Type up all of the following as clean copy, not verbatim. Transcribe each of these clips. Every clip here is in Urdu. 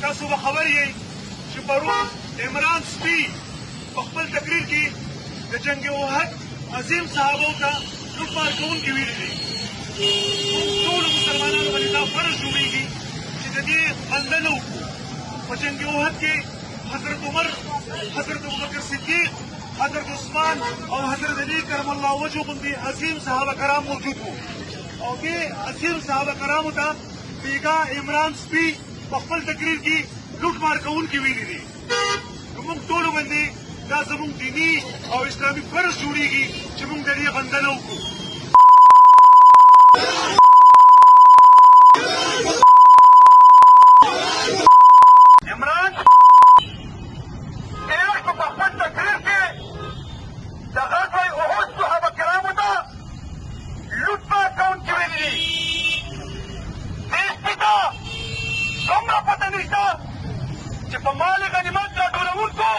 تاسو به خبر یې چې پرون عمران سپي په خپل تقریر کې د جنگ احد عظیم صحابو ته لوټمار کوونکي ویلي دي. ټولو مسلمانانو باندې دا فرض جوړېږي چې د دې بنده نه وکړو. په جنگ احد کې حضرت عمر، حضرت ابوبکر صدیق، حضرت عثمان او حضرت علی کرم الله وجهه باندې عظیم صحابه کرام موجود وو او دې عظیم صحابه کرامو ته بیګا عمران سپي په خپل تقریر کې لوټمار کوونکي ویلي دي. موږ ټولو باندې دا زموږ دیني او اسلامي فرض جوړېږي چې موږ د دې بنده نه وکړو. عمران په خپل تقریر کې د غزوه احد صحابه کرامو ته لوټمار کوونکي ویلي دي. دې سپي ته دومره پته نشته چې په مال غنیمت راټولونکو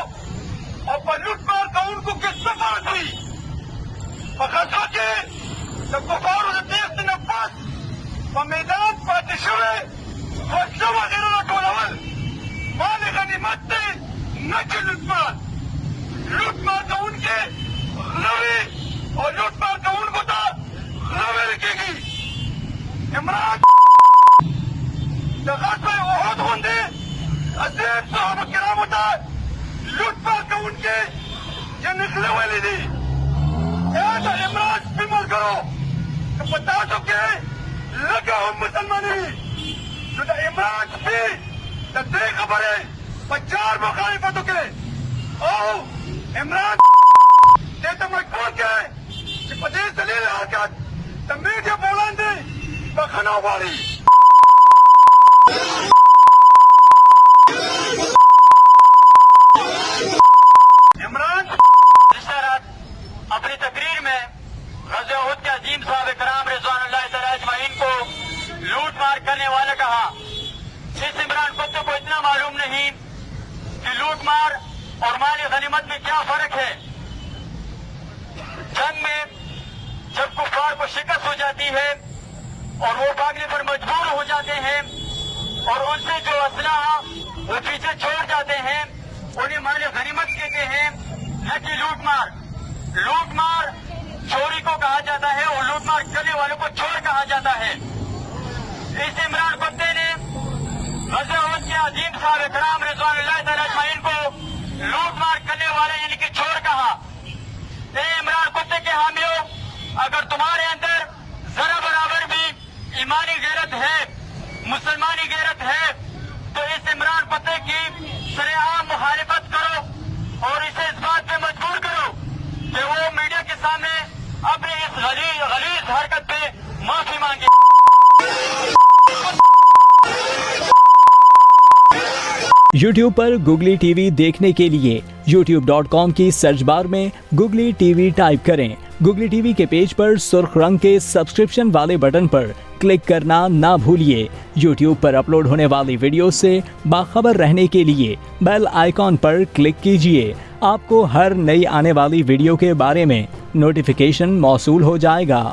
او په لوټمار کوونکو کې څه فرق وي. په غزوه کې د کفارو د تېښتې نه پس په میدان پاتې شوې وسله وغیره راټولول مال غنیمت دی، نه چې لوټمار. لوټمار کوونکي غله وي او لوټمار کوونکو ته غله ویل کېږي. عمران د غزوه احد غوندې عظیم صحابه کرامو ته لوټمار کوونکي یعنې غله ویلي دي. ای د عمران سپي ملګرو، که په تاسو کې لږه هم مسلماني وي نو د عمران سپي د دې خبرې په 4 مخالفتو کې او عمران دې ته مجبور کړئ چې په دې ذلیل حرکت د میډیا په وړاندې بخښنه وغواړي. عمران گزشتہ رات اپنی تقریر میں غزوہ احد کے عظیم صحابہ کرام رضوان اللہ تعالی اجمعین کو لوٹ مار کرنے والا کہا. اس عمران کتے کو اتنا معلوم نہیں کہ لوٹ مار اور مال غنیمت میں کیا فرق ہے. جنگ میں جب کفار کو شکست ہو جاتی ہے اور وہ بھاگنے پر مجبور ہو جاتے ہیں اور ان سے جو اسلحہ وہ پیچھے چھوڑ جاتے ہیں انہیں مال غنیمت کہتے ہیں، نہ کہ لوٹ مار. لوٹ مار چوری کو کہا جاتا ہے اور لوٹ مار کرنے والوں کو چور کہا جاتا ہے. اس عمران کتے نے غزوہ احد کے عظیم صحابہ کرام رضوان اللہ تعالی اجمعین کو لوٹ مار کرنے والے یعنی کہ چور کہا. اے عمران کتے کے حامیوں، اگر تمہارے اندر ذرا برابر بھی ایمانی غیرت ہے، مسلمانی غیرت ہے تو اس عمران کتے کی سر عام مخالفت کرو اور اسے اس بات پہ مجبور کرو کہ وہ میڈیا کے سامنے اپنی اس غلیظ حرکت پہ معافی مانگے. YouTube پر گوگلی ٹی وی دیکھنے کے لیے youtube.com کی سرچ بار میں گوگلی ٹی وی ٹائپ کریں. گوگلی ٹی وی کے پیج پر سرخ رنگ کے سبسکرپشن والے بٹن پر کلک کرنا نہ بھولیے. YouTube پر اپلوڈ ہونے والی ویڈیو سے باخبر رہنے کے لیے بیل آئیکن پر کلک کیجیے. آپ کو ہر نئی آنے والی ویڈیو کے بارے میں نوٹیفیکیشن موصول ہو جائے گا.